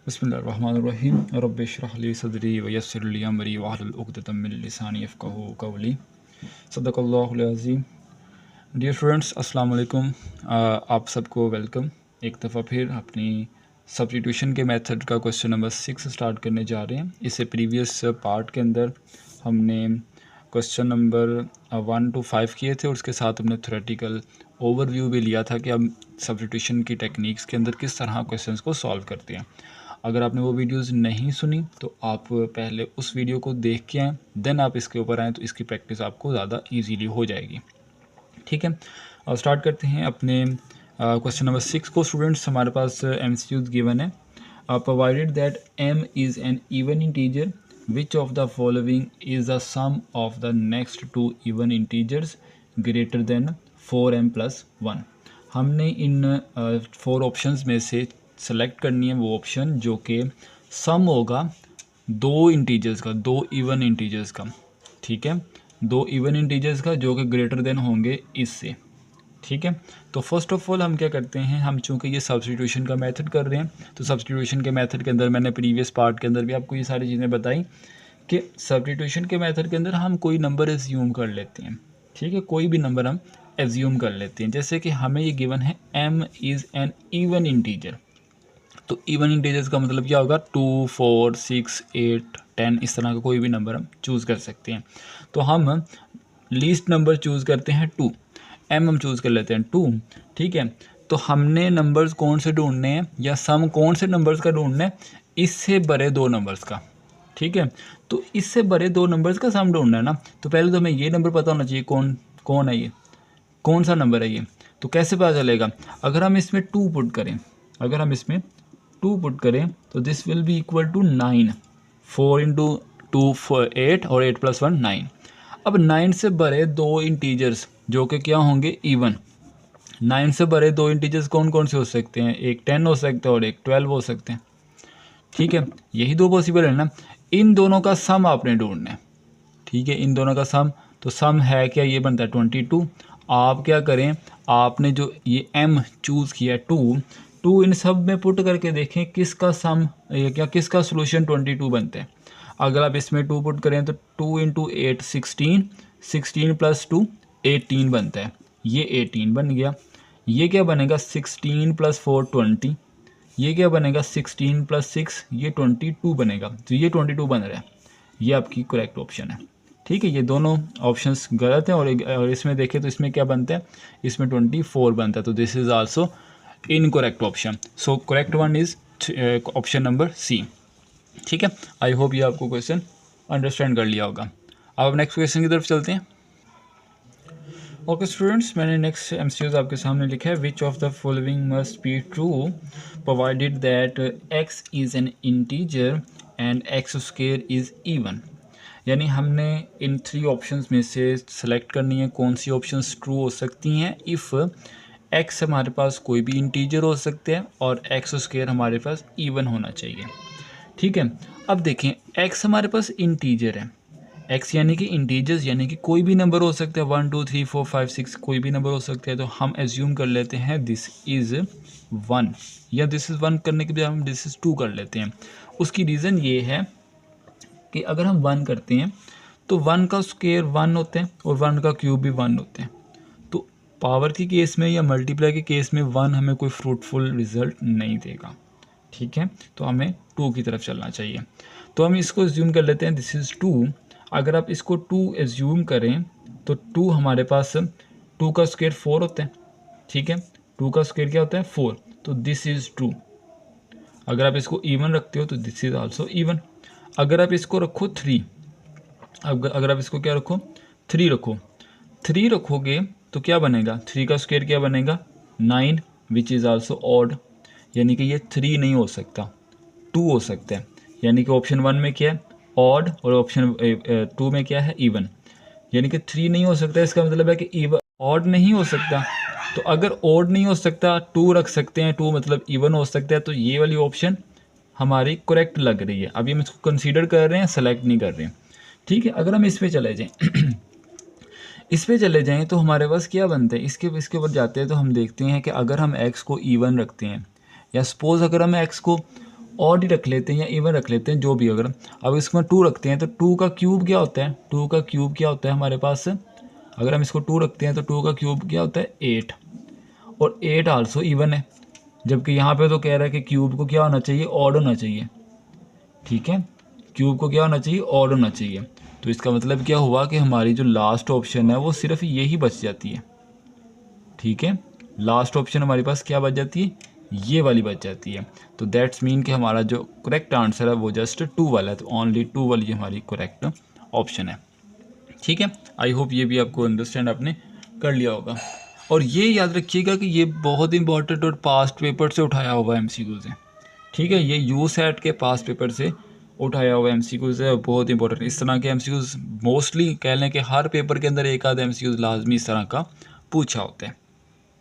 बिस्मिल्लाहिर्रहमानिर्रहीम रब्बि इश्रह ली सदरी व यस्सिर ली अमरी वहलुल उक़दतम मिन लिसानी यफ़क़हू क़ौली सदक़ल्लाहुल अज़ीम। डियर स्टूडेंट्स, अस्सलाम वालेकुम। आप सबको वेलकम एक दफ़ा फिर अपनी सब्स्टिट्यूशन के मेथड का क्वेश्चन नंबर 6 स्टार्ट करने जा रहे हैं। इससे प्रीवियस पार्ट के अंदर हमने क्वेश्चन नंबर 1 to 5 किए थे और उसके साथ हमने थ्योरेटिकल ओवरव्यू भी लिया था कि हम सब्स्टिट्यूशन की टेक्निक्स के अंदर किस तरह क्वेश्चंस को सॉल्व करते हैं। अगर आपने वो वीडियोस नहीं सुनी तो आप पहले उस वीडियो को देख के आएँ, देन आप इसके ऊपर आएँ तो इसकी प्रैक्टिस आपको ज़्यादा ईजीली हो जाएगी। ठीक है, और स्टार्ट करते हैं अपने क्वेश्चन नंबर 6 को। स्टूडेंट्स, हमारे पास MCQs गिवन है। Provided that m is an even integer which of the following is the sum of the next two even integers greater than 4m+1। हमने इन 4 ऑप्शंस में से सेलेक्ट करनी है वो ऑप्शन जो कि सम होगा दो इंटीजर्स का, दो इवन इंटीजर्स का। ठीक है, दो इवन इंटीजर्स का जो कि ग्रेटर देन होंगे इससे। ठीक है, तो फर्स्ट ऑफ ऑल हम क्या करते हैं, हम चूँकि ये सब्स्टिट्यूशन का मेथड कर रहे हैं तो सब्स्टिट्यूशन के मेथड के अंदर मैंने प्रीवियस पार्ट के अंदर भी आपको ये सारी चीज़ें बताई कि सब्स्टिट्यूशन के मेथड के अंदर हम कोई नंबर एज्यूम कर लेते हैं। ठीक है, कोई भी नंबर हम एज्यूम कर लेते हैं। जैसे कि हमें ये गिवन है m is an even integer. तो इवन इंटीजर्स का मतलब क्या होगा, 2, 4, 6, 8, 10 इस तरह का कोई भी नंबर हम चूज़ कर सकते हैं। तो हम लीस्ट नंबर चूज़ करते हैं 2, m हम चूज़ कर लेते हैं 2। ठीक है, तो हमने नंबर्स कौन से ढूंढने हैं या सम कौन से नंबर्स का ढूंढना है, इससे बड़े दो नंबर्स का। ठीक है, तो इससे बड़े दो नंबर्स का सम ढूंढना है ना, तो पहले तो हमें ये नंबर पता होना चाहिए कौन है, ये कौन सा नंबर है ये। तो कैसे पता चलेगा, अगर हम इसमें 2 पुट करें, अगर हम इसमें 2 पुट करें तो this will be equal to 9। 4 into 2 8 और 8 + 1 9। अब 9 से बड़े दो इंटीजर्स जो कि क्या होंगे, इवन। 9 से बड़े दो इंटीजर्स कौन कौन से हो सकते हैं, एक 10 हो सकता है और एक 12 हो सकते हैं। ठीक है, यही दो पॉसिबल है ना। इन दोनों का सम आपने ढूंढना है। ठीक है, इन दोनों का सम, तो सम है क्या, ये बनता है 22। आप क्या करें, आपने जो ये m चूज़ किया है 2 इन सब में पुट करके देखें किसका सम क्या किसका सोल्यूशन 22 बनता है। अगर आप इसमें 2 पुट करें तो 2 इंटू 8 16, 16 + 2 18 बनता है। ये 18 बन गया। ये क्या बनेगा, 16 + 4 20। ये क्या बनेगा, 16 + 6 ये 22 बनेगा। तो ये 22 बन रहा है, ये आपकी करेक्ट ऑप्शन है। ठीक है, ये दोनों ऑप्शंस गलत हैं और इसमें देखें तो इसमें क्या बनता है, इसमें 24 बनता है। तो this is also incorrect option. So correct one is option number C. ठीक है, आई होप ये आपको क्वेश्चन अंडरस्टैंड कर लिया होगा। अब नेक्स्ट क्वेश्चन की तरफ चलते हैं। ओके स्टूडेंट्स, मैंने नेक्स्ट MCQs आपके सामने लिखा है। Which of the following must be true provided that x is an integer and x² is even. यानी हमने इन 3 ऑप्शंस में से सेलेक्ट करनी है कौन सी ऑप्शंस ट्रू हो सकती हैं इफ़ x हमारे पास कोई भी इंटीजर हो सकते हैं और x² हमारे पास इवन होना चाहिए। ठीक है, अब देखें x हमारे पास इंटीजर है, x यानी कि इंटीजर्स यानी कि कोई भी नंबर हो सकता है, 1 2 3 4 5 6 कोई भी नंबर हो सकता है। तो हम एज्यूम कर लेते हैं दिस इज़ 1 या दिस इज़ 1 करने के बजाय हम दिस इज़ 2 कर लेते हैं। उसकी रीज़न ये है कि अगर हम 1 करते हैं तो 1 का स्क्वायर 1 होता है और 1 का क्यूब भी 1 होते हैं। तो पावर के केस में या मल्टीप्लाई के केस में 1 हमें कोई फ्रूटफुल रिजल्ट नहीं देगा। ठीक है, तो हमें 2 की तरफ चलना चाहिए। तो हम इसको एज्यूम कर लेते हैं दिस इज़ 2। अगर आप इसको 2 एज्यूम करें तो 2 हमारे पास 2 का स्क्वायर 4 होता है। ठीक है, 2 का स्क्वायर क्या होता है, 4। तो दिस इज़ 2। अगर आप इसको इवन रखते हो तो दिस इज़ आल्सो इवन। अगर आप इसको रखो 3, अगर आप इसको क्या रखो, 3 रखो, 3 रखोगे तो क्या बनेगा, 3 का स्क्वायर क्या बनेगा, 9 विच इज़ आल्सो ऑड। यानी कि ये 3 नहीं हो सकता, 2 हो सकता है। यानी कि ऑप्शन 1 में क्या है, ऑड, और ऑप्शन 2 में क्या है, इवन। यानी कि 3 नहीं हो सकता, इसका मतलब है कि इवन ऑड नहीं हो सकता। तो अगर ऑड नहीं हो सकता 2 रख सकते हैं, 2 मतलब इवन हो सकता है। तो ये वाली ऑप्शन हमारी करेक्ट लग रही है। अभी हम इसको कंसीडर कर रहे हैं, सेलेक्ट नहीं कर रहे हैं। ठीक है, अगर हम इस पर चले जाएँ इस पे चले जाएँ तो हमारे पास क्या बनता है, इसके ऊपर जाते हैं तो हम देखते हैं कि अगर हम x को इवन रखते हैं या सपोज़ अगर हम x को ऑड ही रख लेते हैं या इवन रख लेते हैं, जो भी। अगर अब इसमें 2 रखते हैं तो 2 का क्यूब क्या होता है, 2 का क्यूब क्या होता है हमारे पास, अगर हम इसको 2 रखते हैं तो 2 का क्यूब क्या होता है 8, और 8 आल्सो इवन है, जबकि यहाँ पे तो कह रहा है कि क्यूब को क्या होना चाहिए, ऑड होना चाहिए। ठीक है, क्यूब को क्या होना चाहिए, ऑड होना चाहिए। तो इसका मतलब क्या हुआ कि हमारी जो लास्ट ऑप्शन है वो सिर्फ यही बच जाती है। ठीक है, लास्ट ऑप्शन हमारे पास क्या बच जाती है, ये वाली बच जाती है। तो दैट्स मीन कि हमारा जो करेक्ट आंसर है वो जस्ट 2 वाला है, तो ओनली 2 वाली हमारी करेक्ट ऑप्शन है। ठीक है, आई होप ये भी आपको अंडरस्टैंड आपने कर लिया होगा। और ये याद रखिएगा कि ये बहुत इंपॉर्टेंट और पास्ट पेपर से उठाया हुआ एमसीक्यू से। ठीक है, ये यूसेट के पास्ट पेपर से उठाया हुआ एमसीक्यूज है, बहुत इंपॉर्टेंट। इस तरह के एमसीक्यूज मोस्टली कह लें कि हर पेपर के अंदर एक आध एमसीक्यूज लाजमी इस तरह का पूछा होता है।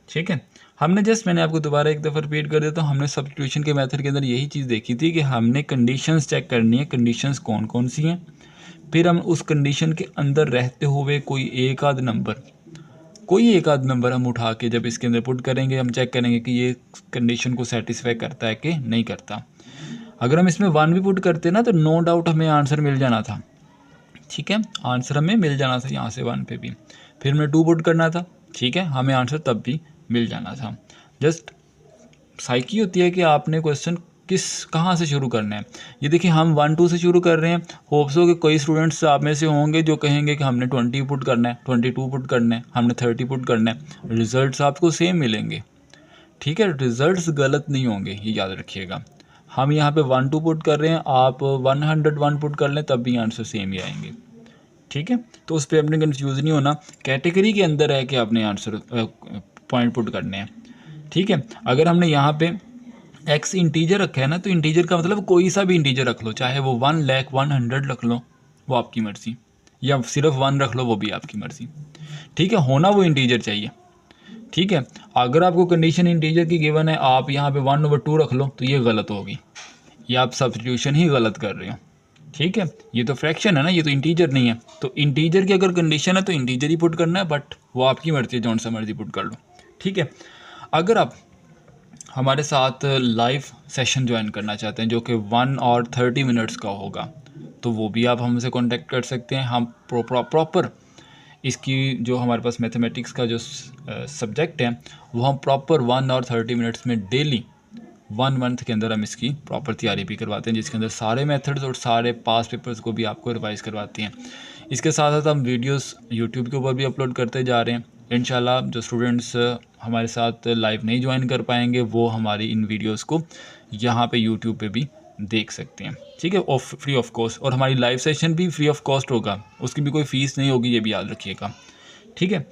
ठीक है, हमने मैंने आपको दोबारा एक दफ़ा रिपीट कर देता हूँ, हमने सब्स्टिट्यूशन के मेथड के अंदर यही चीज़ देखी थी कि हमने कंडीशंस चेक करनी है, कंडीशंस कौन कौन सी हैं, फिर हम उस कंडीशन के अंदर रहते हुए कोई एक आध नंबर हम उठा के जब इसके अंदर पुट करेंगे, हम चेक करेंगे कि ये कंडीशन को सेटिस्फाई करता है कि नहीं करता। अगर हम इसमें 1 भी पुट करते ना तो नो डाउट हमें आंसर मिल जाना था। ठीक है, आंसर हमें मिल जाना था यहाँ से 1 पे भी। फिर हमें 2 पुट करना था, ठीक है, हमें आंसर तब भी मिल जाना था। जस्ट साइकी होती है कि आपने क्वेश्चन कहाँ से शुरू करना है। ये देखिए, हम 1 2 से शुरू कर रहे हैं। होप्स हो कि कोई स्टूडेंट्स आप में से होंगे जो कहेंगे कि हमने 20 पुट करना है, 22 पुट करना है, हमने 30 पुट करना है। रिजल्ट्स आपको सेम मिलेंगे। ठीक है, रिजल्ट्स गलत नहीं होंगे, ये याद रखिएगा। हम यहाँ पे 1 2 पुट कर रहे हैं, आप 101 पुट कर लें तब भी आंसर सेम ही आएंगे। ठीक है, तो उस पर अपने कंफ्यूज नहीं होना, कैटेगरी के अंदर है कि आपने आंसर पॉइंट पुट करने हैं। ठीक है, अगर हमने यहाँ पे एक्स इंटीजर रखा है ना, तो इंटीजर का मतलब कोई सा भी इंटीजर रख लो, चाहे वो 1,00,000 रख लो, वो आपकी मर्ज़ी, या सिर्फ 1 रख लो, वो भी आपकी मर्ज़ी। ठीक है, होना वो इंटीजर चाहिए। ठीक है, अगर आपको कंडीशन इंटीजर की गिवन है, आप यहाँ पे 1/2 रख लो, तो ये गलत होगी, ये आप सब्स्टिट्यूशन ही गलत कर रहे हो। ठीक है, ये तो फ्रैक्शन है ना, ये तो इंटीजर नहीं है। तो इंटीजर की अगर कंडीशन है तो इंटीजर ही पुट करना है, बट वो आपकी मर्जी है, जौन सा मर्जी पुट कर लो। ठीक है, अगर आप हमारे साथ लाइव सेशन ज्वाइन करना चाहते हैं जो कि 1 और 30 मिनट्स का होगा, तो वो भी आप हमसे कांटेक्ट कर सकते हैं। हम प्रॉपर इसकी जो हमारे पास मैथमेटिक्स का जो सब्जेक्ट है वो हम प्रॉपर 1 और 30 मिनट्स में डेली 1 मंथ के अंदर हम इसकी प्रॉपर तैयारी भी करवाते हैं, जिसके अंदर सारे मेथड्स और सारे पास पेपर्स को भी आपको रिवाइज़ करवाते हैं। इसके साथ साथ हम वीडियोस यूट्यूब के ऊपर भी अपलोड करते जा रहे हैं। इंशाल्लाह जो स्टूडेंट्स हमारे साथ लाइव नहीं ज्वाइन कर पाएंगे वो हमारी इन वीडियोस को यहाँ पे यूट्यूब पे भी देख सकते हैं। ठीक है, फ्री ऑफ कॉस्ट, और हमारी लाइव सेशन भी फ्री ऑफ कॉस्ट होगा, उसकी भी कोई फ़ीस नहीं होगी, ये भी याद रखिएगा। ठीक है,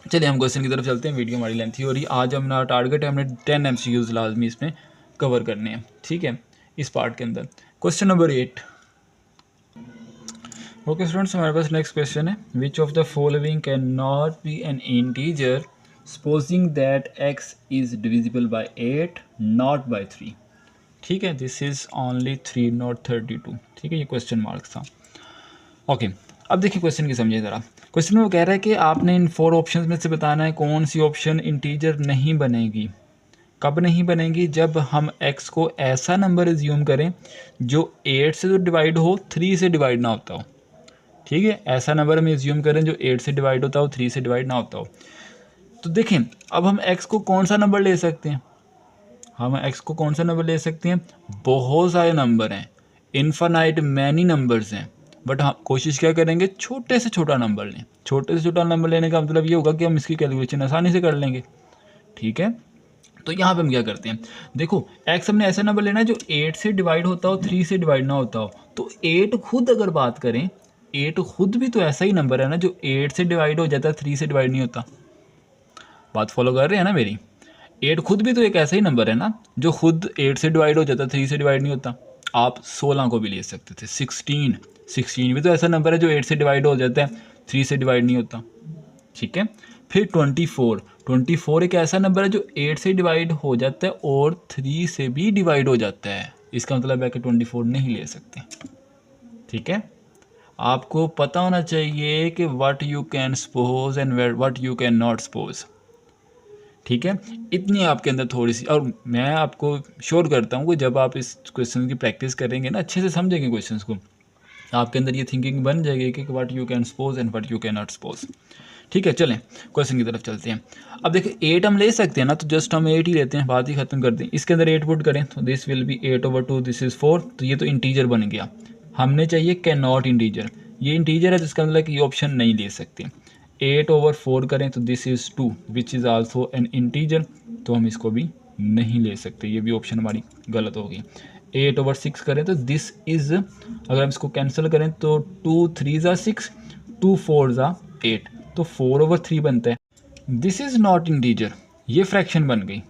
चलिए हम क्वेश्चन की तरफ चलते हैं, वीडियो हमारी लेंथी हो रही है। आज हमारा टारगेट है, हमने 10 MCQs लाजमी इसमें कवर करने हैं। ठीक है, इस पार्ट के अंदर क्वेश्चन नंबर 8। ओके स्टूडेंट्स, हमारे पास नेक्स्ट क्वेश्चन है, which of the following can not be an integer supposing that x is divisible by 8 not by 3। ठीक है, दिस इज ओनली 3 नॉट 32। ठीक है, ये क्वेश्चन मार्क था। ओके, अब देखिए क्वेश्चन की समझिए ज़रा। क्वेश्चन में वो कह रहा है कि आपने इन 4 ऑप्शंस में से बताना है कौन सी ऑप्शन इंटीजर नहीं बनेगी। कब नहीं बनेगी, जब हम x को ऐसा नंबर एज्यूम करें जो 8 से तो डिवाइड हो, 3 से डिवाइड ना होता हो। ठीक है, ऐसा नंबर हम एज्यूम करें जो 8 से डिवाइड होता हो, 3 से डिवाइड ना होता हो। तो देखें, अब हम x को कौन सा नंबर ले सकते हैं, हम x को कौन सा नंबर ले सकते हैं, बहुत सारे नंबर हैं, इन्फानाइट मैनी नंबर्स हैं, बट हम कोशिश क्या करेंगे, छोटे से छोटा नंबर लें। छोटे से छोटा नंबर लेने का मतलब ये होगा कि हम इसकी कैलकुलेशन आसानी से कर लेंगे। ठीक है, तो यहाँ पे हम क्या करते हैं, देखो x हमने ऐसा नंबर लेना है जो 8 से डिवाइड होता हो, 3 से डिवाइड ना होता हो। तो 8 खुद अगर बात करें, 8 खुद भी तो ऐसा ही नंबर है ना जो 8 से डिवाइड हो जाता है, 3 से डिवाइड नहीं होता। बात फॉलो कर रहे हैं ना मेरी। 8 खुद भी तो एक ऐसा ही नंबर है ना जो खुद 8 से डिवाइड हो जाता है, 3 से डिवाइड नहीं होता। आप 16 को भी ले सकते थे, 16 भी तो ऐसा नंबर है जो 8 से डिवाइड हो जाता है, 3 से डिवाइड नहीं होता। ठीक है, फिर 24 एक ऐसा नंबर है जो 8 से डिवाइड हो जाता है और 3 से भी डिवाइड हो जाता है। इसका मतलब है कि 24 नहीं ले सकते। ठीक है, आपको पता होना चाहिए कि what you can suppose and what you can not suppose. ठीक है, इतनी आपके अंदर थोड़ी सी, और मैं आपको श्योर करता हूँ कि जब आप इस क्वेश्चन की प्रैक्टिस करेंगे ना, अच्छे से समझेंगे क्वेश्चंस को, आपके अंदर ये थिंकिंग बन जाएगी कि what you can suppose and what you can not suppose. ठीक है, चलें क्वेश्चन की तरफ चलते हैं। अब देखिए 8 हम ले सकते हैं ना, तो जस्ट हम 8 ही लेते हैं, बात ही खत्म कर दें। इसके अंदर 8 पुट करें तो this will B 8/2, this is 4, तो ये तो इंटीजर बन गया। हमने चाहिए कैन नॉट इंटीजर, ये इंटीजर है, जिसका मतलब कि ये ऑप्शन नहीं ले सकते। 8/4 करें तो this is 2 which is also an integer, तो हम इसको भी नहीं ले सकते, ये भी ऑप्शन हमारी गलत होगी। 8/6 करें तो दिस इज़, अगर हम इसको कैंसिल करें तो 2 3 ज़ा 6, 2 4 ज़ा 8, तो 4/3 बनता है। दिस इज़ नॉट इंटीजर, ये फ्रैक्शन बन गई।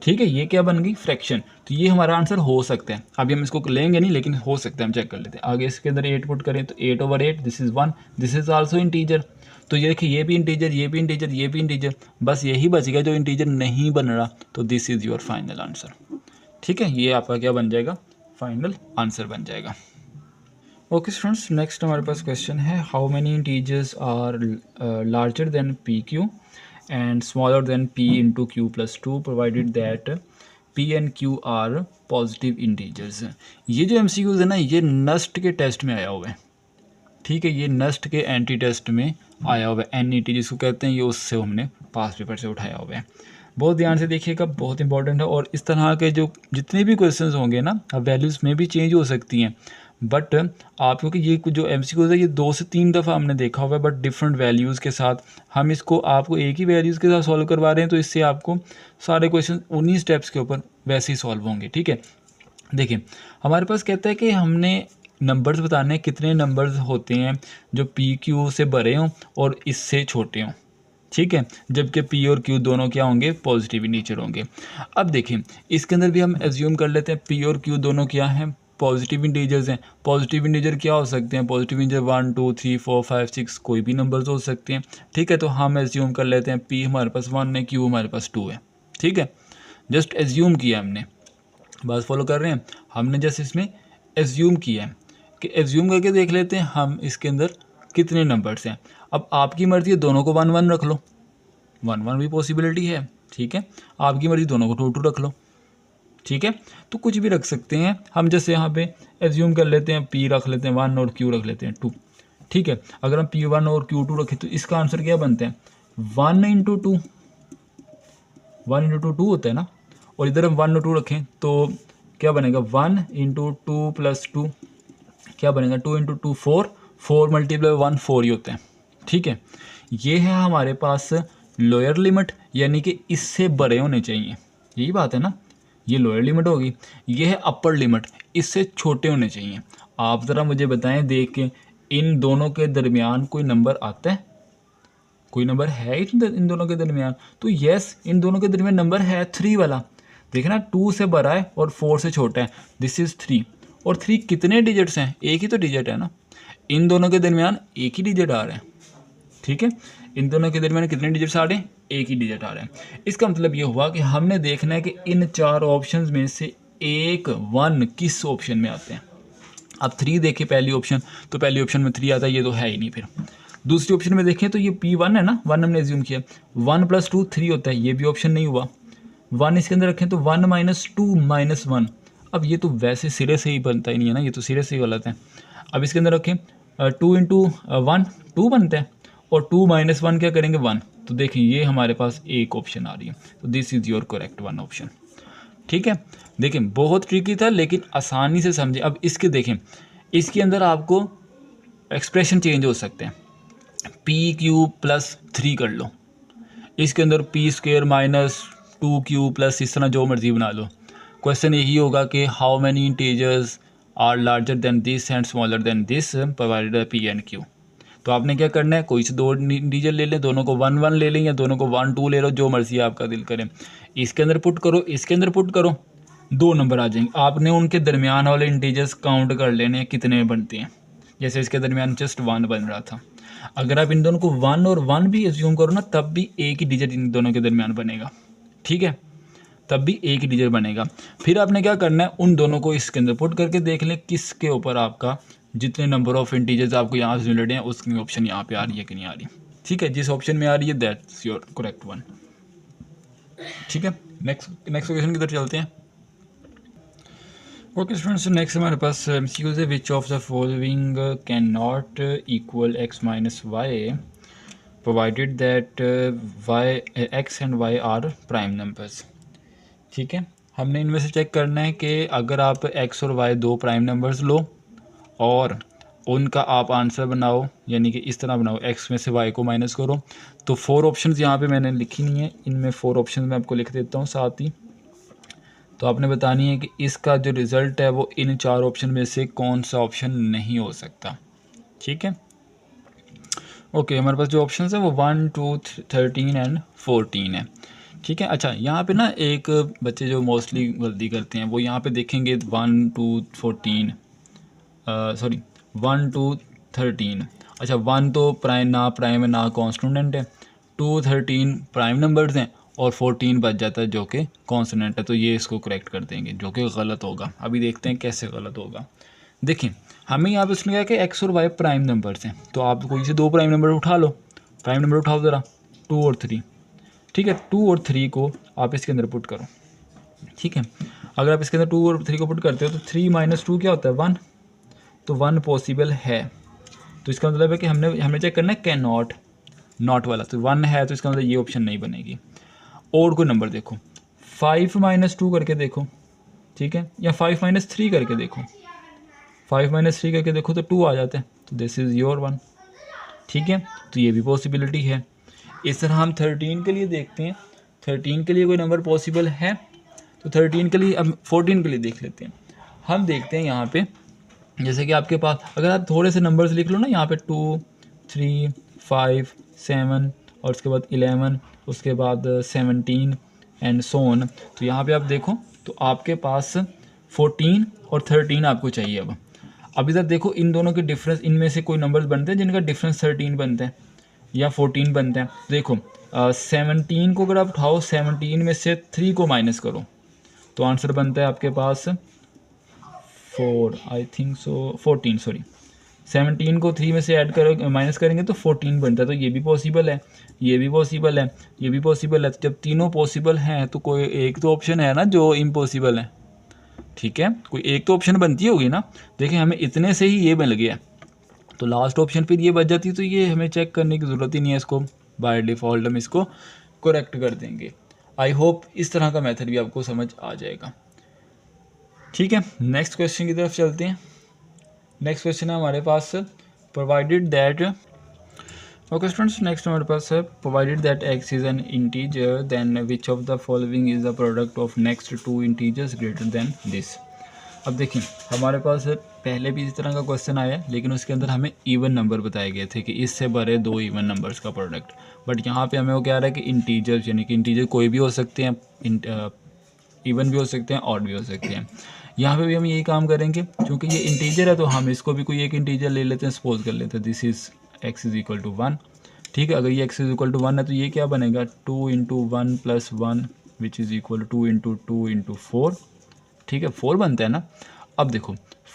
ठीक है, ये क्या बन गई, फ्रैक्शन, तो ये हमारा आंसर हो सकता है। अभी हम इसको लेंगे नहीं, लेकिन हो सकता है, हम चेक कर लेते हैं। आगे इसके अंदर 8 पुट करें तो 8/8, this is 1, this is also integer, तो ये देखिए ये भी इंटीजर, ये भी इंटीजर, ये भी इंटीजर, बस यही बच गया जो इंटीजर नहीं बन रहा, तो this is your final answer. ठीक है, ये आपका क्या बन जाएगा, फाइनल आंसर बन जाएगा। ओके स्टूडेंट्स, नेक्स्ट हमारे पास क्वेश्चन है, how many integers are larger than P Q and smaller than p into Q plus 2 provided that p and q are positive integers. ये जो MCQs है ना, ये नस्ट के टेस्ट में आया हुआ है। ठीक है, ये नस्ट के एंटी टेस्ट में आया हुआ है, NET जिसको कहते हैं, ये उससे हमने पास पेपर से उठाया हुआ है। बहुत ध्यान से देखिएगा, बहुत इंपॉर्टेंट है। और इस तरह के जो जितने भी क्वेश्चंस होंगे ना, अब वैल्यूज़ में भी चेंज हो सकती हैं, बट आप क्योंकि ये जो MCQs है ये 2 से 3 दफ़ा हमने देखा हुआ है, बट डिफरेंट वैल्यूज़ के साथ हम इसको आपको एक ही वैल्यूज़ के साथ सॉल्व करवा रहे हैं, तो इससे आपको सारे क्वेश्चन 19 स्टेप्स के ऊपर वैसे ही सॉल्व होंगे। ठीक है, देखिए हमारे पास कहता है कि हमने नंबर्स बताने हैं, कितने नंबर्स होते हैं जो PQ से बड़े हों और इससे छोटे हों। ठीक है, जबकि P और Q दोनों क्या होंगे, पॉजिटिव इंटीजर होंगे। अब देखिए इसके अंदर भी हम एज्यूम कर लेते हैं P और Q दोनों क्या हैं, पॉजिटिव इंटीजर्स हैं। पॉजिटिव इंटीजर क्या हो सकते हैं, पॉजिटिव इंटीजर 1 2 3 4 5 6 कोई भी नंबर्स हो सकते हैं। ठीक है, तो हम एज्यूम कर लेते हैं P हमारे पास 1 है, Q हमारे पास 2 है। ठीक है, जस्ट एज्यूम किया हमने, बात फॉलो कर रहे हैं, हमने जस्ट इसमें एज्यूम किया है कि एज्यूम करके देख लेते हैं हम इसके अंदर कितने नंबर्स हैं। अब आपकी मर्ज़ी है, दोनों को 1 1 रख लो, 1 1 भी पॉसिबिलिटी है। ठीक है, आपकी मर्ज़ी, दोनों को 2 2 रख लो। ठीक है, तो कुछ भी रख सकते हैं हम, जैसे यहाँ पे एज्यूम कर लेते हैं P रख लेते हैं 1 और Q रख लेते हैं 2। ठीक है, अगर हम P1 और Q2 रखें तो इसका आंसर क्या बनता है, 1 इंटू 2, 1 इंटू 2 होता है ना, और इधर हम 1 और 2 रखें तो क्या बनेगा, 1 इंटू 2 प्लस 2 क्या बनेगा, 2 इंटू 2 4, 4 मल्टीप्लाई 1 4 ही होता है। ठीक है, ये है हमारे पास लोअर लिमिट, यानी कि इससे बड़े होने चाहिए, यही बात है ना, ये लोअर लिमिट होगी। ये है अपर लिमिट, इससे छोटे होने चाहिए। आप ज़रा मुझे बताएं देख के, इन दोनों के दरमियान कोई नंबर आता है, कोई नंबर है इन दोनों के दरमियान, तो यस इन दोनों के दरमियान नंबर है 3 वाला। देखना 2 से बड़ा है और 4 से छोटा है, दिस इज़ 3, और 3 कितने डिजिट्स हैं, एक ही तो डिजिट है ना, इन दोनों के दरमियान एक ही डिजिट आ रहा है। ठीक है, इन दोनों के दरमियान कितने डिजिट्स आ रहे हैं, एक ही डिजिट आ रहा है। इसका मतलब ये हुआ कि हमने देखना है कि इन 4 ऑप्शंस में से एक 1 किस ऑप्शन में आते हैं। अब 3 देखें पहली ऑप्शन, तो पहली ऑप्शन में 3 आता है, ये तो है ही नहीं। फिर दूसरी ऑप्शन में देखें तो ये P1 है ना, 1 हमने एज्यूम किया, 1 + 2 3 होता है, ये भी ऑप्शन नहीं हुआ। 1 इसके अंदर रखें तो 1 - 2 - 1, अब ये तो वैसे सिरे से ही बनता ही नहीं है ना, ये तो सिरे से ही गलत है। अब इसके अंदर रखें 2 इंटू 1 2 बनता है, और 2 - 1 क्या करेंगे, 1, तो देखिए ये हमारे पास एक ऑप्शन आ रही है, तो this is your correct 1 option. ठीक है, देखिए बहुत ट्रिकी था लेकिन आसानी से समझे। अब इसके देखें, इसके अंदर आपको एक्सप्रेशन चेंज हो सकते हैं, PQ + 3 कर लो, इसके अंदर P² - 2Q + इस तरह जो मर्जी बना लो। क्वेश्चन यही होगा कि how many integers are larger than this and smaller than this provided P and Q। तो आपने क्या करना है, कोई से 2 इंटीजर ले लें, दोनों को 1 1 ले लें, या दोनों को 1 2 ले लो, जो मर्जी आपका दिल करे। इसके अंदर पुट करो, इसके अंदर पुट करो, 2 नंबर आ जाएंगे। आपने उनके दरमियान वाले इंटीजर्स काउंट कर लेने कितने बनते हैं। जैसे इसके दरमियान जस्ट 1 बन रहा था, अगर आप इन दोनों को 1 और 1 भी एज्यूम करो ना, तब भी एक ही डिजिट इन दोनों के दरमियान बनेगा। ठीक है, तब भी एक ही डिजिट बनेगा। फिर आपने क्या करना है, उन दोनों को इसके अंदर पुट करके देख लें किसके ऊपर आपका जितने नंबर ऑफ इंटीजर्स आपको यहाँ से मिल रहे हैं उसकी ऑप्शन यहाँ पे आ रही है कि नहीं आ रही। ठीक है, जिस ऑप्शन में आ रही है दैट्स योर करेक्ट 1। ठीक है, नेक्स्ट क्वेश्चन की तरफ चलते हैं। ओके स्टूडेंट्स, नेक्स्ट हमारे पास एमसीक्यूज है। Which of the following can not equal X minus Y provided that Y X and Y are prime numbers. ठीक है, हमने इनमें से चेक करना है कि अगर आप एक्स और वाई दो प्राइम नंबर्स लो और उनका आप आंसर बनाओ, यानी कि इस तरह बनाओ, एक्स में से वाई को माइनस करो, तो 4 ऑप्शंस यहाँ पे मैंने लिखी नहीं है, इनमें 4 ऑप्शंस मैं आपको लिख देता हूँ साथ ही। तो आपने बतानी है कि इसका जो रिज़ल्ट है वो इन 4 ऑप्शन में से कौन सा ऑप्शन नहीं हो सकता। ठीक है, ओके, हमारे पास जो ऑप्शन है वो 1, 2, 13 एंड 14 है। ठीक है, अच्छा यहाँ पे ना एक बच्चे जो मोस्टली गलती करते हैं वो यहाँ पे देखेंगे 1, 2, 14, सॉरी 1, 2, 13। अच्छा, 1 तो प्राइम है ना कॉन्स्टेंट है, 2, 13 प्राइम नंबर्स हैं और 14 बच जाता है जो कि कॉन्स्टेंट है। तो ये इसको करेक्ट कर देंगे, जो कि गलत होगा। अभी देखते हैं कैसे गलत होगा। देखिए, हमें यहाँ पे उसने कहा कि एक्स और वाई प्राइम नंबर्स हैं, तो आप कोई से दो प्राइम नंबर उठा लो। प्राइम नंबर उठाओ ज़रा, 2 और 3। ठीक है, 2 और 3 को आप इसके अंदर पुट करो। ठीक है, अगर आप इसके अंदर 2 और 3 को पुट करते हो तो 3 माइनस 2 क्या होता है, 1। तो 1 पॉसिबल है, तो इसका मतलब है कि हमें चेक करना है कैन नॉट वाला। तो 1 है, तो इसका मतलब ये ऑप्शन नहीं बनेगी। और कोई नंबर देखो, 5 माइनस 2 करके देखो, ठीक है, या 5 माइनस 3 करके देखो। 5 माइनस 3 करके देखो तो 2 आ जाते हैं, तो दिस इज़ योर 1। ठीक है, तो ये भी पॉसिबिलिटी है। इस तरह हम 13 के लिए देखते हैं, 13 के लिए कोई नंबर पॉसिबल है, तो 13 के लिए, अब 14 के लिए देख लेते हैं। हम देखते हैं यहाँ पे, जैसे कि आपके पास अगर आप थोड़े से नंबर्स लिख लो ना, यहाँ पे 2, 3, 5, 7 और उसके बाद 11, उसके बाद 17 एंड सो ऑन। तो यहाँ पे आप देखो तो आपके पास 14 और 13 आपको चाहिए। अब इधर देखो, इन दोनों के डिफरेंस, इनमें से कोई नंबर्स बनते हैं जिनका डिफरेंस 13 बनता है या 14 बनता है। देखो 17 को अगर आप उठाओ, 17 में से 3 को माइनस करो तो आंसर बनता है आपके पास 14, सॉरी 17 को 3 में से ऐड करो, माइनस करेंगे तो 14 बनता है। तो ये भी पॉसिबल है, ये भी पॉसिबल है, ये भी पॉसिबल है। तो जब तीनों पॉसिबल हैं तो कोई एक तो ऑप्शन है ना जो इम्पॉसिबल है। ठीक है, कोई एक तो ऑप्शन बनती होगी ना। देखिए, हमें इतने से ही ये मिल गया, तो लास्ट ऑप्शन फिर ये बच जाती, तो ये हमें चेक करने की ज़रूरत ही नहीं है, इसको बाय डिफ़ॉल्ट हम इसको करेक्ट कर देंगे। आई होप इस तरह का मेथड भी आपको समझ आ जाएगा। ठीक है, नेक्स्ट क्वेश्चन की तरफ चलते हैं। नेक्स्ट क्वेश्चन है हमारे पास, provided that, okay students, next हमारे पास है, provided that x is an integer then which of the following is the product of next 2 integers greater than this. अब देखिए, हमारे पास पहले भी इस तरह का क्वेश्चन आया, लेकिन उसके अंदर हमें इवन नंबर बताए गए थे कि इससे भरे 2 इवन नंबर्स का प्रोडक्ट। बट यहाँ पे हमें वो क्या आ रहा है कि इंटीजर्स, यानी कि इंटीजर कोई भी हो सकते हैं, इवन भी हो सकते हैं, ऑड भी हो सकते हैं। यहाँ पे भी हम यही काम करेंगे, क्योंकि ये इंटीजर है तो हम इसको भी कोई एक इंटीजर ले लेते हैं। सपोज कर लेते हैं this is X is equal to 1। ठीक है, अगर ये एक्स इज़ इक्वल टू 1 है तो ये क्या बनेगा, 2 into 1 plus 1 which is equal to 2 into 4। ठीक है, 4 बनता है ना। अब देखो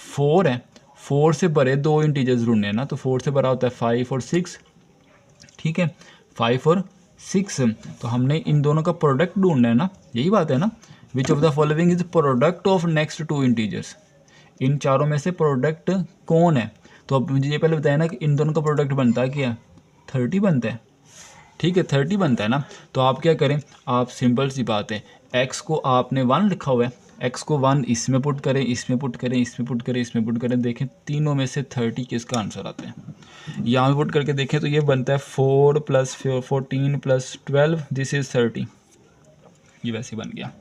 4 है, 4 से भरे 2 इंटीजर्स ढूंढने हैं ना, तो 4 से भरा होता है 5 और 6। ठीक है, 5 और 6, तो हमने इन दोनों का प्रोडक्ट ढूंढना है ना, यही बात है ना। Which of the following is product of next 2 integers, इन चारों में से प्रोडक्ट कौन है। तो अब मुझे ये पहले बताया ना कि इन दोनों का प्रोडक्ट बनता है क्या, 30 बनता है। ठीक है, 30 बनता है ना। तो आप क्या करें, आप सिंपल सी बात है, एक्स को आपने 1 लिखा हुआ है, एक्स को 1 इसमें पुट करें, इसमें पुट करें, इसमें पुट करें, इसमें पुट करें, देखें तीनों में से 30 किसका आंसर आता है। यहाँ पे पुट करके देखें तो ये बनता है 4 + 14 + 12, दिस इज़ 30। ये वैसे बन गया।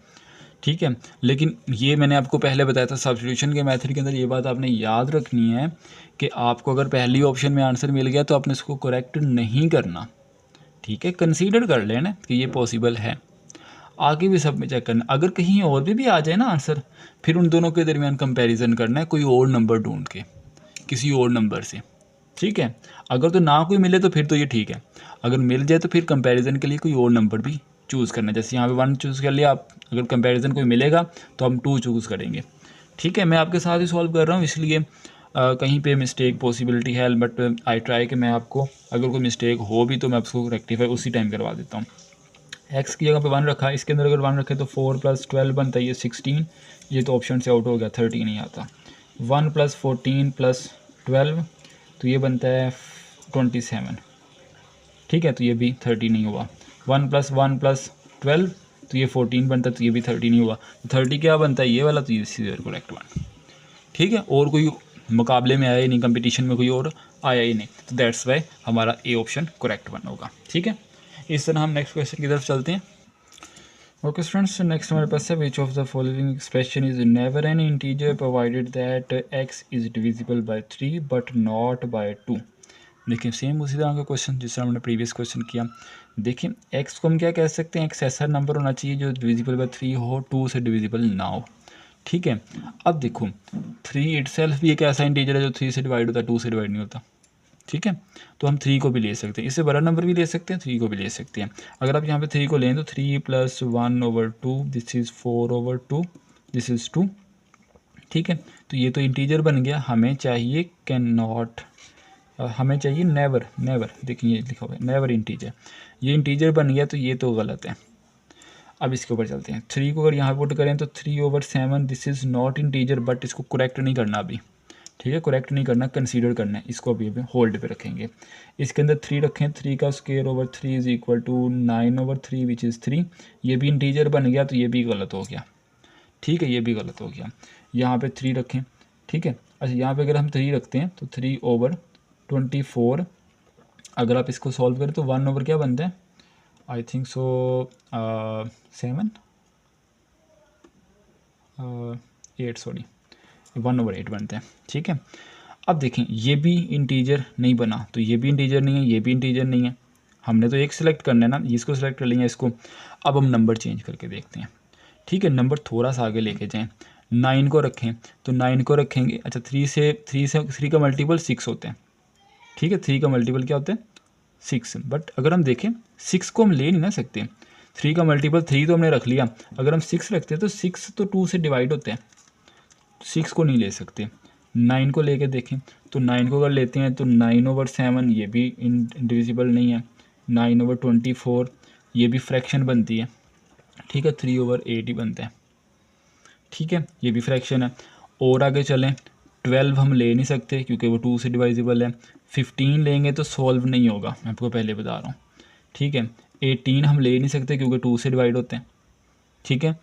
ठीक है, लेकिन ये मैंने आपको पहले बताया था, सब्स्टिट्यूशन के मेथड के अंदर ये बात आपने याद रखनी है कि आपको अगर पहली ऑप्शन में आंसर मिल गया तो आपने इसको करेक्ट नहीं करना। ठीक है, कंसीडर कर लेना कि ये पॉसिबल है, आगे भी सब में चेक करना। अगर कहीं और भी आ जाए ना आंसर, फिर उन दोनों के दरमियान कंपैरिजन करना है, कोई और नंबर ढूंढ के किसी और नंबर से। ठीक है, अगर तो ना कोई मिले तो फिर तो ये ठीक है, अगर मिल जाए तो फिर कंपैरिजन के लिए कोई और नंबर भी चूज़ करना है। जैसे यहाँ पे 1 चूज़ कर लिया आप, अगर कंपैरिजन कोई मिलेगा तो हम 2 चूज़ करेंगे। ठीक है, मैं आपके साथ ही सॉल्व कर रहा हूँ, इसलिए कहीं पे मिस्टेक पॉसिबिलिटी है, बट आई ट्राई कि मैं आपको, अगर कोई मिस्टेक हो भी तो मैं आपको रेक्टिफाई उसी टाइम करवा देता हूँ। एक्स की जगह पे 1 रखा है, इसके अंदर अगर 1 रखे तो 4 + 12 बनता है ये 16, ये तो ऑप्शन से आउट हो गया, 30 नहीं आता। 1 + 14 + 12 तो ये बनता है 27, ठीक है, तो ये भी 30 नहीं हुआ। 1 + 1 + 12 तो ये 14 बनता है, तो ये भी 30 नहीं हुआ। तो 30 क्या बनता है, ये वाला, तो ये इज करेक्ट वन, ठीक है। और कोई मुकाबले में आया ही नहीं, कंपटीशन में कोई और आया ही नहीं, तो दैट्स वाई हमारा ए ऑप्शन करेक्ट वन होगा, ठीक है। इस तरह हम नेक्स्ट क्वेश्चन की तरफ चलते हैं। ओके स्टूडेंट्स, नेक्स्ट हमारे पास है which of the following expression is never an integer provided that x is divisible by 3 but not by 2। देखिए सेम उसी तरह का क्वेश्चन जिस तरह हमने प्रीवियस क्वेश्चन किया। देखिए एक्स को हम क्या कह सकते हैं, एक्स ऐसा नंबर होना चाहिए जो डिविजिबल बाय 3 हो, 2 से डिविजिबल ना हो, ठीक है। अब देखो 3 इटसेल्फ भी एक ऐसा इंटीजर है जो 3 से डिवाइड होता है, 2 से डिवाइड नहीं होता, ठीक है। तो हम 3 को भी ले सकते हैं, इससे बड़ा नंबर भी ले सकते हैं, 3 को भी ले सकते हैं। अगर आप यहाँ पे 3 को लें तो 3 + 1/2 दिस इज़ 4/2 दिस इज़ 2, ठीक है। तो ये तो इंटीजर बन गया। हमें चाहिए कैन नॉट, हमें चाहिए नेवर, नेवर देखिए ये लिखा हुआ है नेवर इंटीजर, ये इंटीजर बन गया तो ये तो गलत है। अब इसके ऊपर चलते हैं। 3 को अगर यहाँ पुट करें तो 3/7 this is not integer, but इसको करेक्ट नहीं करना अभी, ठीक है, करेक्ट नहीं करना, कंसीडर करना है, इसको अभी होल्ड पे रखेंगे। इसके अंदर 3 रखें, 3 का square over 3 is equal to 9/3 which is 3, ये भी इंटीजर बन गया तो ये भी गलत हो गया, ठीक है, ये भी गलत हो गया। यहाँ पे 3 रखें, ठीक है। अच्छा यहाँ पे अगर हम 3 रखते हैं तो 3/24, अगर आप इसको सॉल्व करें तो 1 क्या बनता है, आई थिंक सो 7 8 सॉरी 1/8 बनते हैं, ठीक है। अब देखें ये भी इंटीजर नहीं बना, तो ये भी इंटीजर नहीं है, ये भी इंटीजर नहीं है। हमने तो एक सिलेक्ट करना है ना, इसको सिलेक्ट कर लिया इसको। अब हम नंबर चेंज करके देखते हैं, ठीक है। नंबर थोड़ा सा आगे लेके जाएं, 9 को रखें तो 9 को रखेंगे, अच्छा 3 का मल्टीपल 6 होते हैं, ठीक है, 3 का मल्टीपल क्या होते हैं 6। बट अगर हम देखें 6 को हम ले नहीं ना सकते, 3 का मल्टीपल 3 तो हमने रख लिया, अगर हम 6 रखते हैं तो 6 तो 2 से डिवाइड होते हैं, 6 को नहीं ले सकते। 9 को लेके देखें तो 9 को अगर लेते हैं तो 9/7 ये भी इंडिविजिबल नहीं है, 9/24 ये भी फ्रैक्शन बनती है, ठीक है, 3/8 ही बनता है, ठीक है, ये भी फ्रैक्शन है। और आगे चलें, 12 हम ले नहीं सकते क्योंकि वो 2 से डिवाइजिबल है। 15 लेंगे तो सॉल्व नहीं होगा, मैं आपको पहले बता रहा हूँ, ठीक है। 18 हम ले नहीं सकते क्योंकि 2 से डिवाइड होते हैं, ठीक है।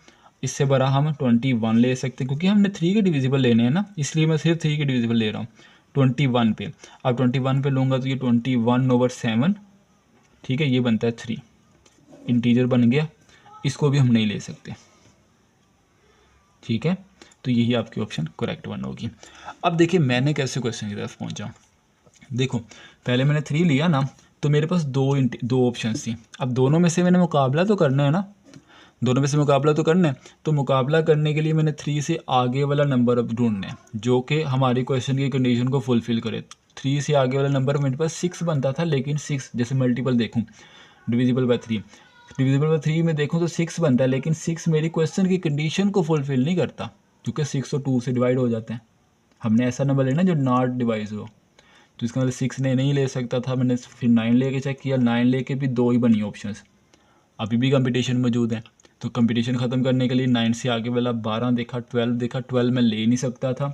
इससे बड़ा हम 21 ले सकते हैं क्योंकि हमने 3 के डिविजिबल लेने हैं ना, इसलिए मैं सिर्फ 3 के डिविजिबल ले रहा हूँ 21 पे। अब 21 पे लूँगा तो ये 21/7, ठीक है, ये बनता है 3, इंटीजर बन गया, इसको भी हम नहीं ले सकते, ठीक है। तो यही आपकी ऑप्शन करेक्ट वन होगी। अब देखिए मैंने कैसे क्वेश्चन की तरफ पहुँचा। देखो पहले मैंने 3 लिया ना, तो मेरे पास दो ऑप्शन थी। अब दोनों में से मैंने मुकाबला तो करना है ना, दोनों में से मुकाबला तो करना है, तो मुकाबला करने के लिए मैंने 3 से आगे वाला नंबर अब ढूंढना है जो कि हमारी क्वेश्चन की कंडीशन को फुलफिल करे। 3 से आगे वाला नंबर मेरे पास 6 बनता था, लेकिन 6 जैसे मल्टीपल देखूँ डिविजिबल बाय 3, डिविजिबल बाय 3 में देखूँ तो 6 बनता है, लेकिन 6 मेरी क्वेश्चन की कंडीशन को फुलफिल नहीं करता क्योंकि 6 तो 2 से डिवाइड हो जाते हैं। हमने ऐसा नंबर लेना जो नॉट डिवाइड हो, तो इसका मतलब 6 ने नहीं ले सकता था। मैंने फिर 9 लेके चेक किया, 9 लेके भी 2 ही बनी ऑप्शंस, अभी भी कंपटीशन मौजूद है। तो कंपटीशन ख़त्म करने के लिए 9 से आगे वाला 12 देखा, 12 देखा, 12 में ले नहीं सकता था,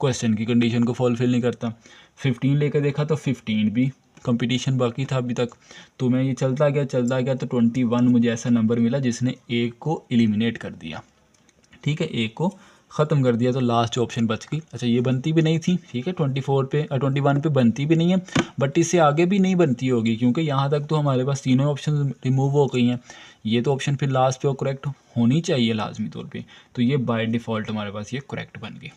क्वेश्चन की कंडीशन को फुलफिल नहीं करता। 15 लेकर देखा तो 15 भी कंपटीशन बाकी था अभी तक, तो मैं ये चलता गया तो 21 मुझे ऐसा नंबर मिला जिसने एक को एलिमिनेट कर दिया, ठीक है, एक को ख़त्म कर दिया, तो लास्ट ऑप्शन बच गई। अच्छा ये बनती भी नहीं थी, ठीक है, 21 पे बनती भी नहीं है, बट इससे आगे भी नहीं बनती होगी क्योंकि यहाँ तक तो हमारे पास तीनों ऑप्शन रिमूव हो गई हैं। ये तो ऑप्शन फिर लास्ट पे करेक्ट होनी चाहिए लाजमी तौर पे, तो ये बाय डिफ़ॉल्ट हमारे पास ये करेक्ट बन गई,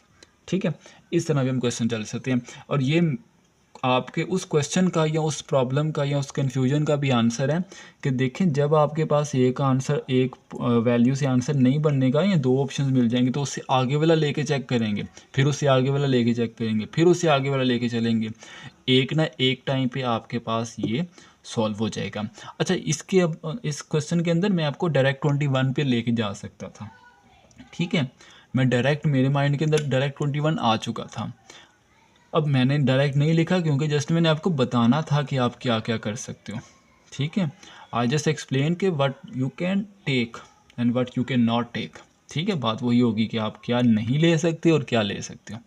ठीक है। इस तरह भी हम क्वेश्चन चल सकते हैं, और ये आपके उस क्वेश्चन का या उस प्रॉब्लम का या उस कन्फ्यूजन का भी आंसर है कि देखें जब आपके पास एक आंसर, एक वैल्यू से आंसर नहीं बनने का या 2 ऑप्शंस मिल जाएंगे तो उससे आगे वाला लेके चेक करेंगे, फिर उससे आगे वाला लेके चेक करेंगे, फिर उससे आगे वाला लेके चलेंगे, एक ना एक टाइम पे आपके पास ये सॉल्व हो जाएगा। अच्छा इस क्वेश्चन के अंदर मैं आपको डायरेक्ट 21 पे लेके जा सकता था, ठीक है, मैं डायरेक्ट मेरे माइंड के अंदर डायरेक्ट 21 आ चुका था। अब मैंने डायरेक्ट नहीं लिखा क्योंकि जस्ट मैंने आपको बताना था कि आप क्या क्या कर सकते हो, ठीक है। आई जस्ट एक्सप्लेन के what you can take and what you can not take. ठीक है, बात वही होगी कि आप क्या नहीं ले सकते और क्या ले सकते हो।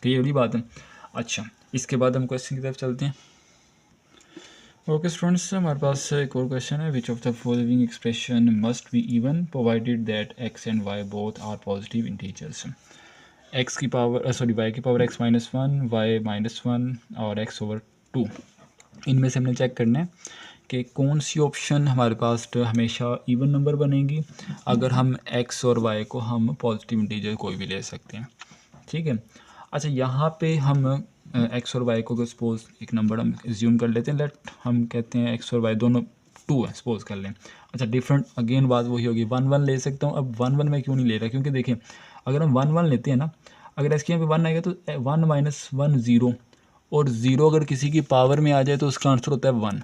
क्लियर वाली बात है। अच्छा, इसके बाद हम क्वेश्चन की तरफ चलते हैं। ओके स्टूडेंट्स, हमारे पास एक और क्वेश्चन है। Which of the following expression must be even provided that X and Y both are positive integers. X की पावर वाई की पावर x -1, वाई -1 और x ओवर 2, इनमें से हमने चेक करना है कि कौन सी ऑप्शन हमारे पास हमेशा इवन नंबर बनेगी अगर हम x और y को हम पॉजिटिव इंटीजर कोई भी ले सकते हैं। ठीक है। अच्छा, यहाँ पे हम x और y को सपोज एक नंबर हम एज्यूम कर लेते हैं। लेट हम कहते हैं x और y दोनों 2 है, सपोज कर लें। अच्छा, डिफरेंट अगेन बात वही होगी, 1 1 ले सकता हूँ। अब 1 1 मैं क्यों नहीं ले रहा, क्योंकि देखिए अगर हम 1 1 लेते हैं ना, अगर इसके यहाँ पे 1 आएगा तो 1 -1 0, और 0 अगर किसी की पावर में आ जाए तो उसका आंसर होता है 1।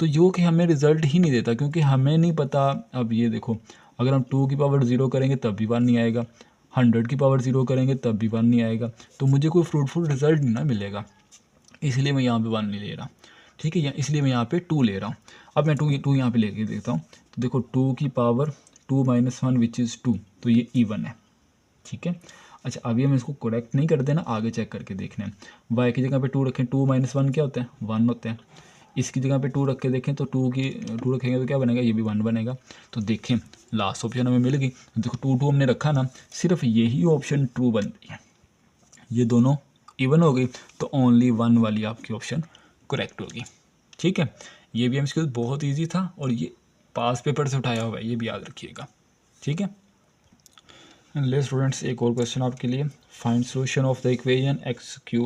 तो यो कि हमें रिजल्ट ही नहीं देता, क्योंकि हमें नहीं पता। अब ये देखो, अगर हम 2 की पावर 0 करेंगे तब भी 1 नहीं आएगा, 100 की पावर 0 करेंगे तब भी 1 नहीं आएगा, तो मुझे कोई फ्रूटफुल रिजल्ट नहीं ना मिलेगा। इसलिए मैं यहाँ पे 1 नहीं ले रहा। ठीक है, इसलिए मैं यहाँ पे 2 ले रहा हूँ। अब मैं 2 यहाँ पे लेके देखता हूँ, तो देखो 2 की पावर 2 -1 विच इज़ 2, तो ये इवन है। ठीक है। अच्छा, अभी हम इसको करेक्ट नहीं करते ना, आगे चेक करके देखना है। वाई की जगह पे 2 रखें, 2 -1 क्या होता है, 1 होता है। इसकी जगह पे 2 रख के देखें तो 2 रखेंगे तो क्या बनेगा, ये भी 1 बनेगा। तो देखें लास्ट ऑप्शन हमें मिल गई। देखो 2 हमने रखा ना, सिर्फ यही ऑप्शन ट्रू बनती है, ये दोनों इवन हो गई, तो ओनली 1 वाली आपकी ऑप्शन करेक्ट होगी। ठीक है, ये भी हम इसके बहुत ईजी था और ये पास पेपर से उठाया हुआ है, ये भी याद रखिएगा। ठीक है। ले स्टूडेंट्स, एक और क्वेश्चन आपके लिए। Find solution of the equation x की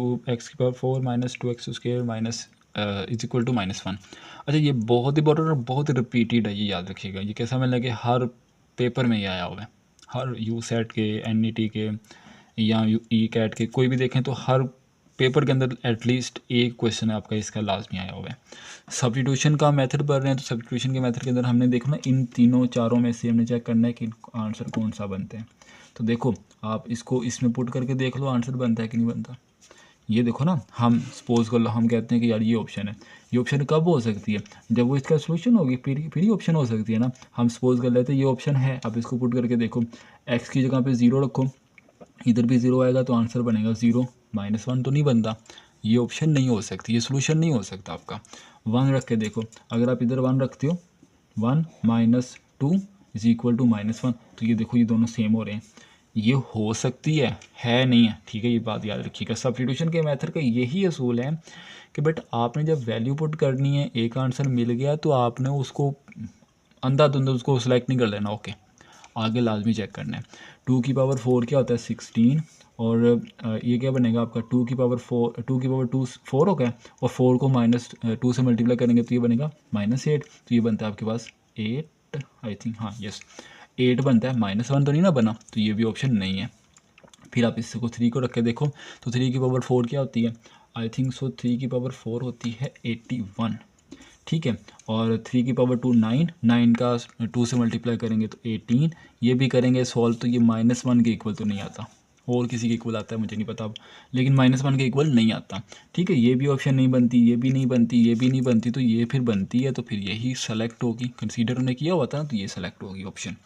power 4 -2x² minus is equal to -1। अच्छा, ये बहुत इंपॉर्टेंट और बहुत रिपीटेड है, ये याद रखिएगा। ये कैसा मिलना कि हर पेपर में ये आया हुआ है, हर USET के, NET के या ECAT के, कोई भी देखें तो हर पेपर के अंदर एटलीस्ट एक क्वेश्चन है आपका इसका लाजमी आया हुआ है। सब्स्टिट्यूशन का मेथड पढ़ रहे हैं तो सब्स्टिट्यूशन के मेथड के अंदर हमने देखना इन तीनों चारों में से हमने चेक करना है कि आंसर कौन सा बनते हैं। तो देखो आप इसको इसमें पुट करके देख लो आंसर बनता है कि नहीं बनता। ये देखो ना, हम सपोज कर लो, हम कहते हैं कि यार ये ऑप्शन है, ये ऑप्शन कब हो सकती है, जब वो इसका सोल्यूशन होगी फिर ही ऑप्शन हो सकती है ना। हम सपोज कर लेते हैं ये ऑप्शन है, आप इसको पुट करके देखो, x की जगह पे 0 रखो, इधर भी 0 आएगा तो आंसर बनेगा 0 -1, तो नहीं बनता, ये ऑप्शन नहीं हो सकती, ये सोल्यूशन नहीं हो सकता आपका। 1 रख के देखो, अगर आप इधर 1 रखते हो, 1 -2 इज इक्वल टू -1, तो ये देखो ये दोनों सेम हो रहे हैं, ये हो सकती है नहीं है। ठीक है, ये बात याद रखिएगा। सब्स्टिट्यूशन के मेथड का यही असूल है कि बट आपने जब वैल्यू पुट करनी है, एक आंसर मिल गया तो आपने उसको अंधाधुंध उसको सेलेक्ट नहीं कर लेना। ओके, आगे लाजमी चेक करना है। 2 की पावर 4 क्या होता है, 16, और ये क्या बनेगा आपका 2 की पावर 2 4 हो गया, और 4 को -2 से मल्टीप्लाई करेंगे तो ये बनेगा -8, तो ये बनता है आपके पास 8, आई थिंक, हाँ यस 8 बनता है। -1 तो नहीं ना बना, तो ये भी ऑप्शन नहीं है। फिर आप इसको 3 को रख के देखो, तो 3 की पावर 4 क्या होती है, आई थिंक सो 3 की पावर 4 होती है 81। ठीक है, और 3 की पावर 2 9, 9 का 2 से मल्टीप्लाई करेंगे तो 18, ये भी करेंगे सॉल्व तो ये -1 के इक्वल तो नहीं आता, और किसी के इक्वल आता है मुझे नहीं पता अब, लेकिन -1 के इक्वल नहीं आता। ठीक है, ये भी ऑप्शन नहीं बनती, ये भी नहीं बनती, ये भी नहीं बनती, तो ये फिर बनती है तो फिर यही सेलेक्ट होगी, कंसीडर हमने किया हुआ था ना, तो ये सेलेक्ट होगी ऑप्शन।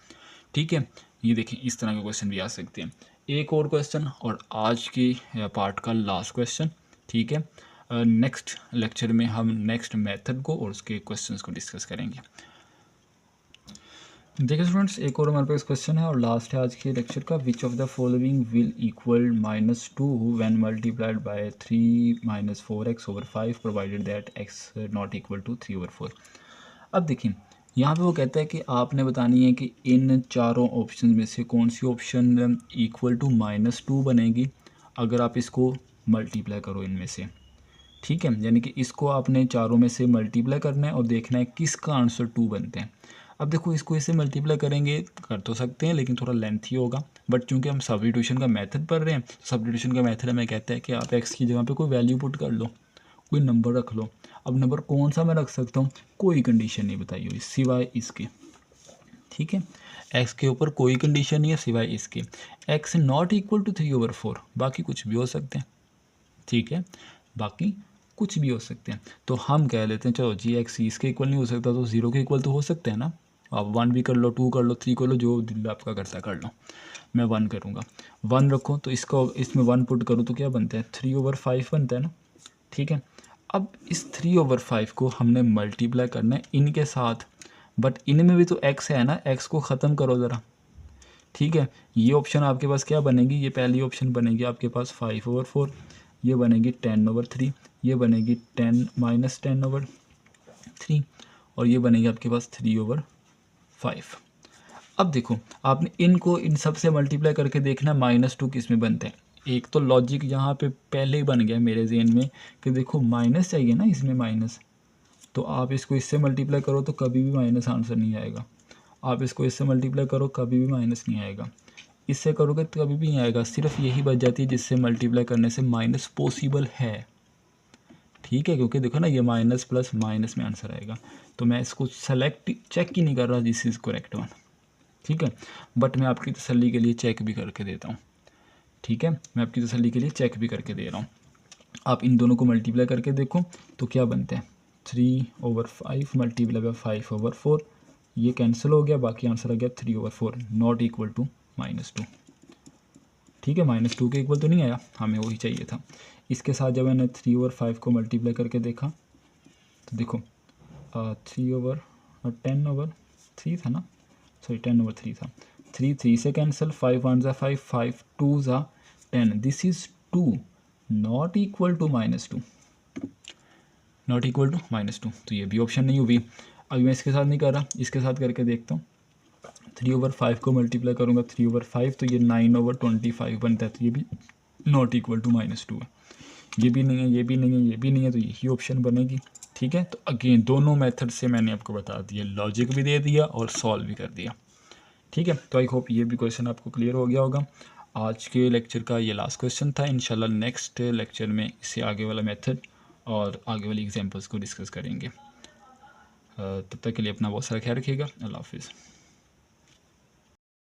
ठीक है, ये देखिए इस तरह के क्वेश्चन भी आ सकते हैं। एक और क्वेश्चन और आज की पार्ट का लास्ट क्वेश्चन। ठीक है, नेक्स्ट लेक्चर में हम नेक्स्ट मेथड को और उसके क्वेश्चंस को डिस्कस करेंगे। देखिए स्टूडेंट्स, एक और हमारे पास क्वेश्चन है और लास्ट है आज के लेक्चर का। Which of the following will equal -2 when multiplied by 3 - 4x/5 provided that x not equal to 3/4। अब देखिए यहाँ पे वो कहता है कि आपने बतानी है कि इन चारों ऑप्शन में से कौन सी ऑप्शन इक्वल टू -2 बनेगी अगर आप इसको मल्टीप्लाई करो इनमें से। ठीक है, यानी कि इसको आपने चारों में से मल्टीप्लाई करना है और देखना है किसका आंसर 2 बनते हैं। अब देखो इसको इससे मल्टीप्लाई करेंगे, कर तो सकते हैं लेकिन थोड़ा लेंथी होगा, बट चूंकि हम सब्स्टिट्यूशन का मेथड पढ़ रहे हैं, सब्स्टिट्यूशन का मेथड हमें कहता है कि आप x की जगह पे कोई वैल्यू पुट कर लो, कोई नंबर रख लो। अब नंबर कौन सा मैं रख सकता हूँ, कोई कंडीशन नहीं बताई हुई सिवाय इसके। ठीक है, x के ऊपर कोई कंडीशन नहीं है सिवाय इसके, x नॉट इक्वल टू 3/4, बाकी कुछ भी हो सकते हैं। ठीक है, बाकी कुछ भी हो सकते हैं। तो हम कह लेते हैं चलो जी एक्स इसके इक्वल नहीं हो सकता तो 0 के इक्वल तो हो सकते हैं ना। आप 1 भी कर लो, 2 कर लो, 3 कर लो, जो दिल आपका करता कर लो। मैं 1 करूँगा, 1 रखो तो इसको इसमें 1 पुट करूँ तो क्या बनता है 3/5 बनता है ना। ठीक है, अब इस 3/5 को हमने मल्टीप्लाई करना है इनके साथ, बट इनमें भी तो x है ना, x को ख़त्म करो ज़रा। ठीक है, ये ऑप्शन आपके पास क्या बनेगी, ये पहली ऑप्शन बनेगी आपके पास 5/4, ये बनेगी 10/3, ये बनेगी 10 - 10/3 और ये बनेगी आपके पास 3/5। अब देखो आपने इनको इन सब से मल्टीप्लाई करके देखना -2 किस में बनते हैं। एक तो लॉजिक यहाँ पे पहले ही बन गया मेरे ज़हन में कि देखो माइनस चाहिए ना इसमें माइनस, तो आप इसको इससे मल्टीप्लाई करो तो कभी भी माइनस आंसर नहीं आएगा। आप इसको इससे मल्टीप्लाई करो कभी भी माइनस नहीं आएगा। इससे करोगे तो कभी भी नहीं आएगा, सिर्फ यही बच जाती है जिससे मल्टीप्लाई करने से माइनस पॉसिबल है। ठीक है, क्योंकि देखो ना ये माइनस प्लस माइनस में आंसर आएगा, तो मैं इसको सेलेक्ट चेक ही नहीं कर रहा दिस इज़ करेक्ट वन। ठीक है, बट मैं आपकी तसल्ली के लिए चेक भी करके देता हूँ। ठीक है, मैं आपकी तसल्ली के लिए चेक भी करके दे रहा हूँ। आप इन दोनों को मल्टीप्लाई करके देखो तो क्या बनते हैं 3/5 मल्टीप्लाई बाय 5/4, ये कैंसिल हो गया, बाकी आंसर आ गया 3/4 नॉट इक्वल टू -2। ठीक है, -2 के इक्वल तो नहीं आया, हमें वही चाहिए था। इसके साथ जब मैंने 3/5 को मल्टीप्लाई करके देखा तो देखो 3/10/3 था ना, सॉरी 10/3 था। 3 से कैंसिल, 5 1 ज़ा 5, 5 2 ज़ा 10, this is 2 not equal to -2, not equal to -2, तो ये भी ऑप्शन नहीं हुई। अभी मैं इसके साथ नहीं कर रहा, इसके साथ करके देखता हूँ। 3/5 को मल्टीप्लाई करूँगा 3/5 तो ये 9/25 बनता है, तो ये भी नॉट इक्वल टू -2 है। ये भी नहीं है, ये भी नहीं है, ये भी नहीं है, तो यही ऑप्शन बनेगी। ठीक है, तो अगेन दोनों मेथड से मैंने आपको बता दिया, लॉजिक भी दे दिया और सॉल्व भी कर दिया। ठीक है, तो आई होप ये भी क्वेश्चन आपको क्लियर हो गया होगा। आज के लेक्चर का ये लास्ट क्वेश्चन था। इंशाल्लाह नेक्स्ट लेक्चर में इससे आगे वाला मेथड और आगे वाली एग्जांपल्स को डिस्कस करेंगे। तब तक के लिए अपना बहुत सारा ख्याल रखिएगा। अल्लाह हाफिज़।